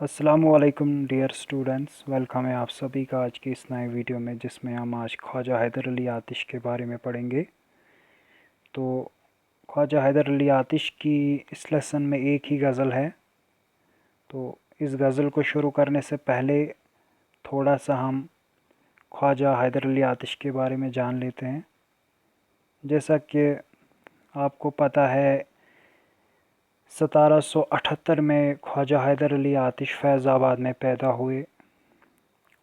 अस्सलामुअलैकुम dear students, welcome है आप सभी का आज की इस नए वीडियो में, जिसमें हम आज ख्वाजा हैदर अली आतिश के बारे में पढ़ेंगे। तो ख्वाजा हैदर अली आतिश की इस लेसन में एक ही गज़ल है। तो इस गज़ल को शुरू करने से पहले थोड़ा सा हम ख्वाजा हैदर अली आतिश के बारे में जान लेते हैं। जैसा कि आपको पता है, 1778 में ख्वाजा हैदर अली आतिश फैज़ाबाद में पैदा हुए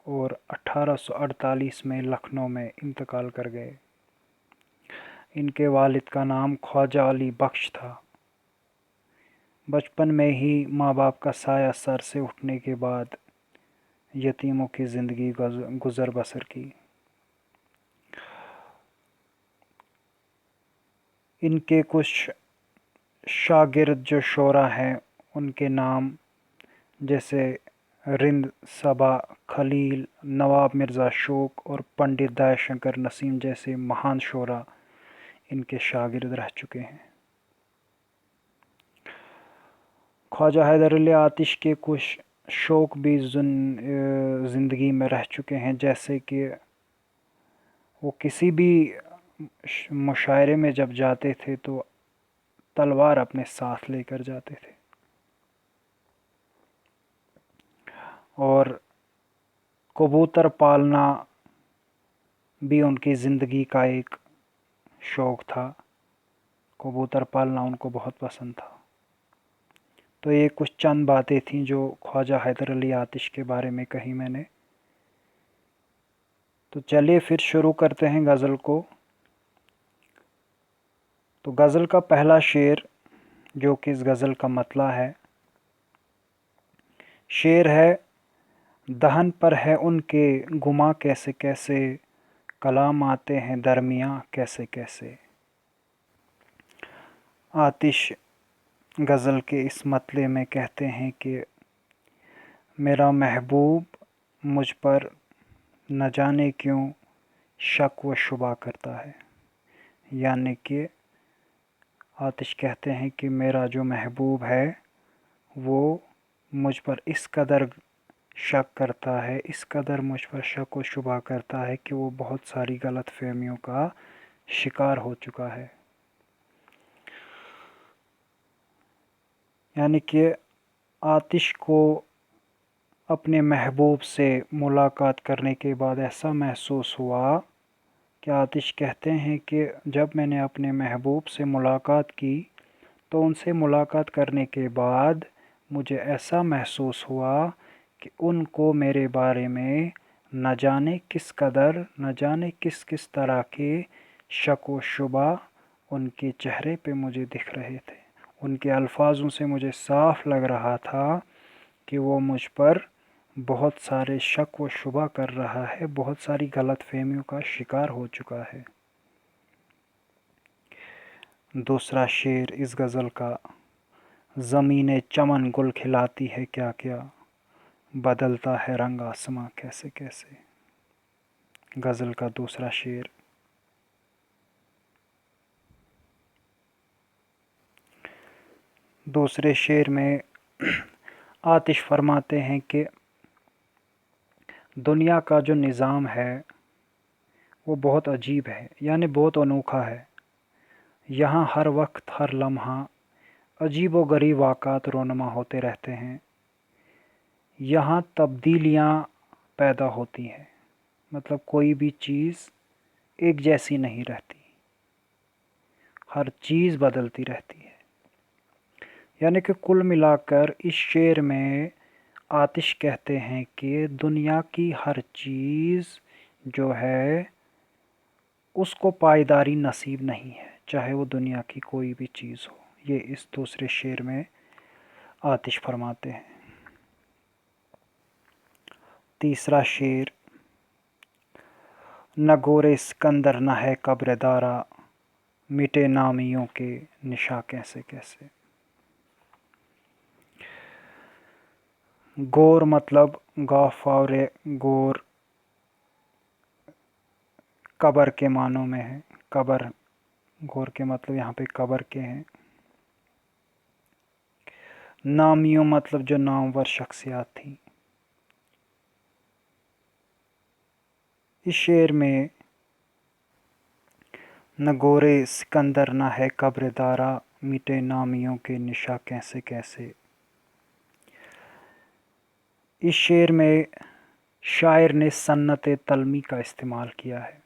और 1848 में लखनऊ में इंतकाल कर गए। इनके वालिद का नाम ख्वाजा अली बख्श था। बचपन में ही माँ बाप का साया सर से उठने के बाद यतीमों की ज़िंदगी गुज़र बसर की। इनके कुछ शागिर्द जो शोरा हैं, उनके नाम जैसे रिंद सबा, खलील, नवाब मिर्ज़ा शोक और पंडित दयाशंकर नसीम जैसे महान शोरा इनके शागिर्द रह चुके हैं। ख्वाजा हैदर अली आतिश के कुछ शौक़ भी ज़िंदगी में रह चुके हैं, जैसे कि वो किसी भी मुशायरे में जब जाते थे तो तलवार अपने साथ लेकर जाते थे। और कबूतर पालना भी उनकी ज़िंदगी का एक शौक़ था। कबूतर पालना उनको बहुत पसंद था। तो ये कुछ चंद बातें थीं जो ख्वाजा हैदर अली आतिश के बारे में कही मैंने। तो चलिए फिर शुरू करते हैं गज़ल को। तो गज़ल का पहला शेर, जो कि इस गज़ल का मतला है, शेर है: दहन पर है उनके गुमा कैसे कैसे, कलाम आते हैं दरमियाँ कैसे कैसे। आतिश गज़ल के इस मतले में कहते हैं कि मेरा महबूब मुझ पर न जाने क्यों शक व शुबा करता है। यानी कि आतिश कहते हैं कि मेरा जो महबूब है वो मुझ पर इस कदर शक करता है, इस कदर मुझ पर शक व शुबा करता है कि वो बहुत सारी गलत फहमियों का शिकार हो चुका है। यानी कि आतिश को अपने महबूब से मुलाकात करने के बाद ऐसा महसूस हुआ कि आतिश कहते हैं कि जब मैंने अपने महबूब से मुलाकात की तो उनसे मुलाकात करने के बाद मुझे ऐसा महसूस हुआ कि उनको मेरे बारे में न जाने किस कदर, न जाने किस किस तरह के शक व शुबा उनके चेहरे पे मुझे दिख रहे थे। उनके अल्फाजों से मुझे साफ लग रहा था कि वो मुझ पर बहुत सारे शक व शुबा कर रहा है, बहुत सारी गलत फहमियों का शिकार हो चुका है। दूसरा शेर इस गज़ल का: ज़मीने चमन गुल खिलाती है क्या क्या, बदलता है रंग आसमां कैसे कैसे। गज़ल का दूसरा शेर। दूसरे शेर में आतिश फरमाते हैं कि दुनिया का जो निज़ाम है वो बहुत अजीब है, यानी बहुत अनोखा है। यहाँ हर वक्त हर लम्हा अजीब व गरीब वाक़ात रोनमा होते रहते हैं। यहाँ तब्दीलियाँ पैदा होती हैं, मतलब कोई भी चीज़ एक जैसी नहीं रहती, हर चीज़ बदलती रहती है। यानी कि कुल मिलाकर इस शेर में आतिश कहते हैं कि दुनिया की हर चीज़ जो है उसको पायदारी नसीब नहीं है, चाहे वो दुनिया की कोई भी चीज़ हो। ये इस दूसरे शेर में आतिश फरमाते हैं। तीसरा शेर: न गोरे सिकंदर न है कब्र दारा, मिटे नामियों के निशा कैसे कैसे। गोर मतलब गौफ और गोर कब्र के मानों में है। कब्र, गोर के मतलब यहाँ पे कब्र के हैं। नामियों मतलब जो नामवर शख्सियात थी। इस शेर में न गोरे सिकंदर न है कब्र दारा, मिटे नामियों के निशा कैसे कैसे। इस शेर में शायर ने सन्नत तलमी का इस्तेमाल किया है।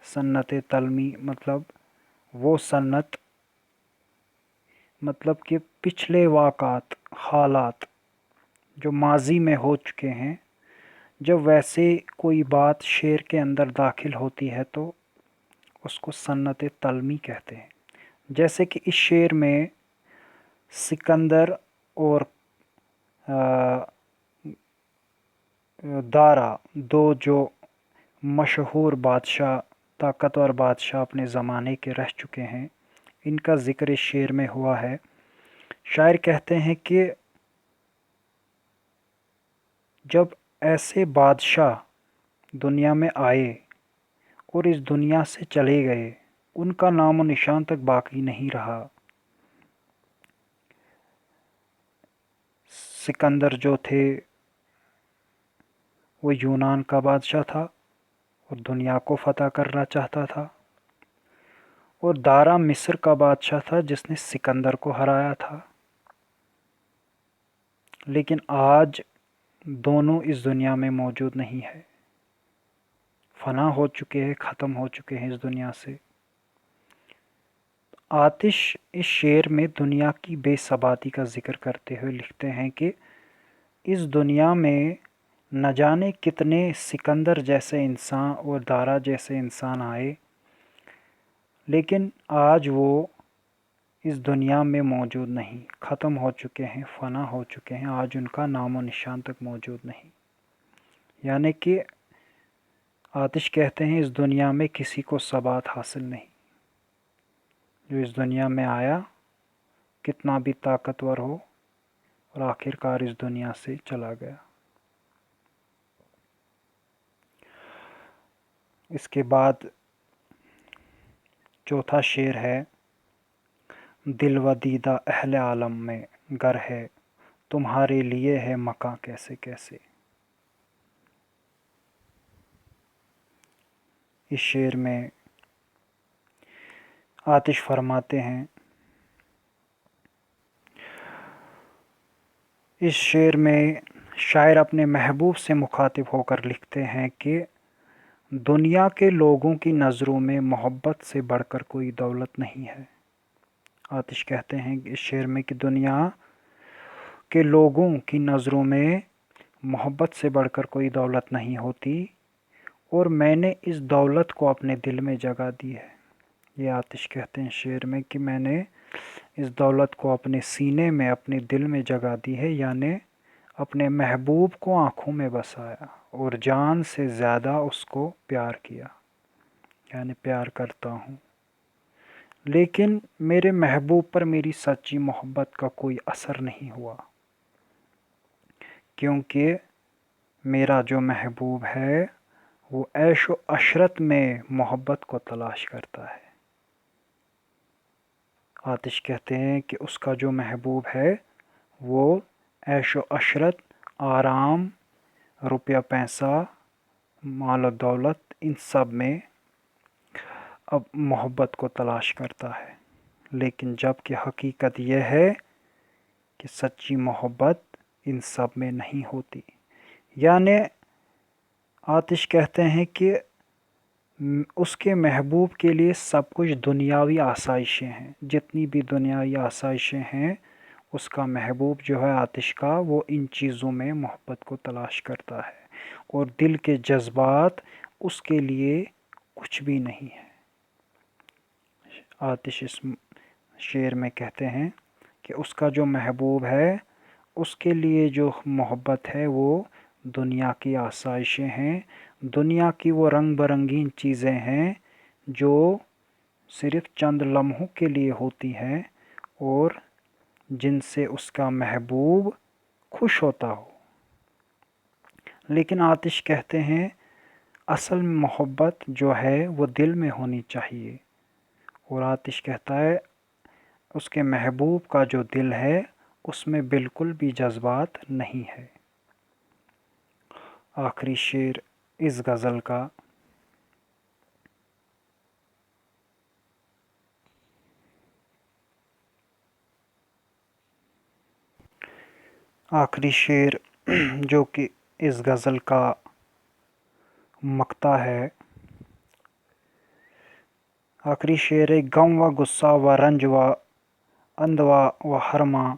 सन्नत तलमी मतलब वो सन्नत, मतलब कि पिछले वाक़ात, हालात जो माजी में हो चुके हैं, जब वैसे कोई बात शेर के अंदर दाखिल होती है तो उसको सन्नत तलमी कहते हैं। जैसे कि इस शेर में सिकंदर और दारा, दो जो मशहूर बादशाह, ताकतवर बादशाह अपने ज़माने के रह चुके हैं, इनका ज़िक्र इस शेर में हुआ है। शायर कहते हैं कि जब ऐसे बादशाह दुनिया में आए और इस दुनिया से चले गए, उनका नामो निशान तक बाकी नहीं रहा। सिकंदर जो थे वो यूनान का बादशाह था और दुनिया को फतह करना चाहता था, और दारा मिस्र का बादशाह था जिसने सिकंदर को हराया था। लेकिन आज दोनों इस दुनिया में मौजूद नहीं है, फना हो चुके हैं, ख़त्म हो चुके हैं इस दुनिया से। आतिश इस शेर में दुनिया की बेसबाती का जिक्र करते हुए लिखते हैं कि इस दुनिया में न जाने कितने सिकंदर जैसे इंसान और दारा जैसे इंसान आए, लेकिन आज वो इस दुनिया में मौजूद नहीं, ख़त्म हो चुके हैं, फना हो चुके हैं, आज उनका नामो निशान तक मौजूद नहीं। यानी कि आतिश कहते हैं इस दुनिया में किसी को सबात हासिल नहीं। जो इस दुनिया में आया, कितना भी ताकतवर हो, और आखिरकार इस दुनिया से चला गया। इसके बाद चौथा शेर है, दिल व दीदा अहले आलम में गर है, तुम्हारे लिए है मकां कैसे कैसे। इस शेर में आतिश फरमाते हैं, इस शेर में शायर अपने महबूब से मुखातिब होकर लिखते हैं कि दुनिया के लोगों की नज़रों में मोहब्बत से बढ़कर कोई दौलत नहीं है। आतिश कहते हैं इस शेर में कि दुनिया के लोगों की नज़रों में मोहब्बत से बढ़कर कोई दौलत नहीं होती, और मैंने इस दौलत को अपने दिल में जगह दी है। ये आतिश कहते हैं शेर में कि मैंने इस दौलत को अपने सीने में, अपने दिल में जगह दी है, यानी अपने महबूब को आँखों में बसाया और जान से ज़्यादा उसको प्यार किया, यानी प्यार करता हूँ। लेकिन मेरे महबूब पर मेरी सच्ची मोहब्बत का कोई असर नहीं हुआ, क्योंकि मेरा जो महबूब है वो ऐश व अशरत में मोहब्बत को तलाश करता है। आतिश कहते हैं कि उसका जो महबूब है वो ऐश व अशरत, आराम, रुपया पैसा, माल और दौलत, इन सब में अब मोहब्बत को तलाश करता है। लेकिन जब कि हकीकत यह है कि सच्ची मोहब्बत इन सब में नहीं होती। यानी आतिश कहते हैं कि उसके महबूब के लिए सब कुछ दुनियावी आसाइशें हैं, जितनी भी दुनियावी आसाइशें हैं, उसका महबूब जो है आतिश का, वो इन चीज़ों में मोहब्बत को तलाश करता है, और दिल के जज्बात उसके लिए कुछ भी नहीं है। आतिश इस शेर में कहते हैं कि उसका जो महबूब है उसके लिए जो मोहब्बत है वो दुनिया की आसाइशें हैं, दुनिया की वो रंग बरंगीन चीज़ें हैं जो सिर्फ़ चंद लम्हों के लिए होती हैं और जिनसे उसका महबूब खुश होता हो। लेकिन आतिश कहते हैं असल मोहब्बत जो है वो दिल में होनी चाहिए, और आतिश कहता है उसके महबूब का जो दिल है اس میں بالکل بھی جذبات نہیں ہے۔ آخری شعر اس غزل کا: آخری شعر جو کہ اس غزل کا مقطع ہے، آخری شعر ہے: غم و غصہ و رنج و اندوہ و حرماں،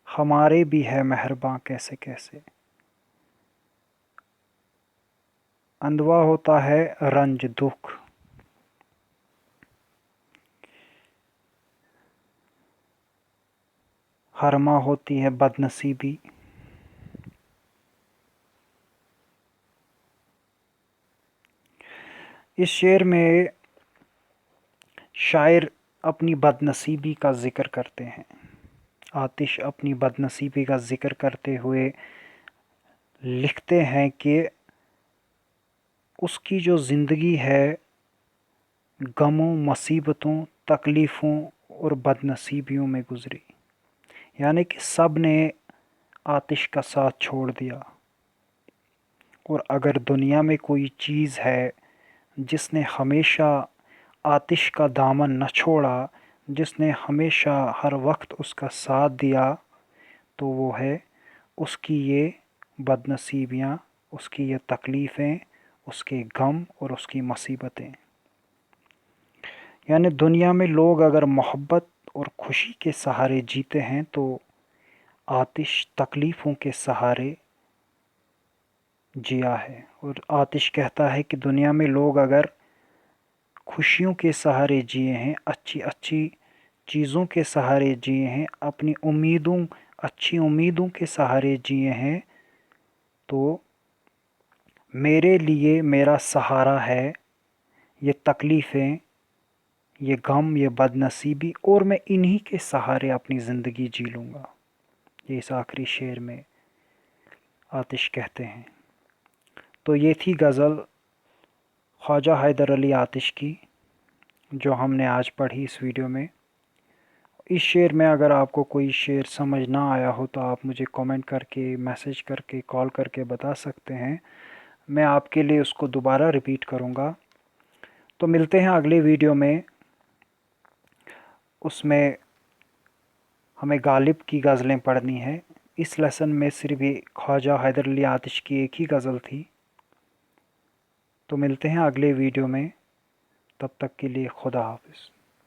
ہمارے بھی ہے مہرباں کیسے کیسے۔ اندوہ ہوتا ہے رنج، دکھ، حرماں ہوتی ہے بد نصیبی۔ اس شعر میں شاعر اپنی بد نصیبی کا ذکر کرتے ہیں۔ آتش اپنی بد نصیبی کا ذکر کرتے ہوئے لکھتے ہیں کہ اس کی جو زندگی ہے غموں، مصیبتوں، تکلیفوں اور بد نصیبیوں میں گزری، یعنی کہ سب نے آتش کا ساتھ چھوڑ دیا۔ اور اگر دنیا میں کوئی چیز ہے جس نے ہمیشہ آتش کا دامن نہ چھوڑا، جس نے ہمیشہ ہر وقت اس کا ساتھ دیا، تو وہ ہے اس کی یہ بد نصیبیاں، اس کی یہ تکلیفیں، اس کے غم اور اس کی مصیبتیں۔ یعنی دنیا میں لوگ اگر محبت اور خوشی کے سہارے جیتے ہیں تو آتش تکلیفوں کے سہارے جیا ہے۔ اور آتش کہتا ہے کہ دنیا میں لوگ اگر خوشیوں کے سہارے جیے ہیں، اچھی اچھی چیزوں کے سہارے جیے ہیں، اپنی امیدوں، اچھی امیدوں کے سہارے جیے ہیں، تو میرے لیے میرا سہارا ہے یہ تکلیفیں، یہ غم، یہ بد نصیبی، اور میں انہی کے سہارے اپنی زندگی جی لوں گا۔ یہ اس آخری شعر میں آتش کہتے ہیں۔ تو یہ تھی غزل خواجہ حیدر علی آتش کی جو ہم نے آج پڑھی اس ویڈیو میں۔ اس شعر میں اگر آپ کو کوئی شعر سمجھ نہ آیا ہو تو آپ مجھے کامنٹ کر کے، میسیج کر کے، کال کر کے بتا سکتے ہیں، میں آپ کے لیے اس کو دوبارہ ریپیٹ کروں گا۔ تو ملتے ہیں اگلے ویڈیو میں، اس میں ہمیں غالب کی غزلیں پڑھنی ہے۔ اس لیسن میں صرف خواجہ حیدر علی آتش کی ایک ہی غزل تھی۔ تو ملتے ہیں اگلے ویڈیو میں، تب تک کے لیے خدا حافظ۔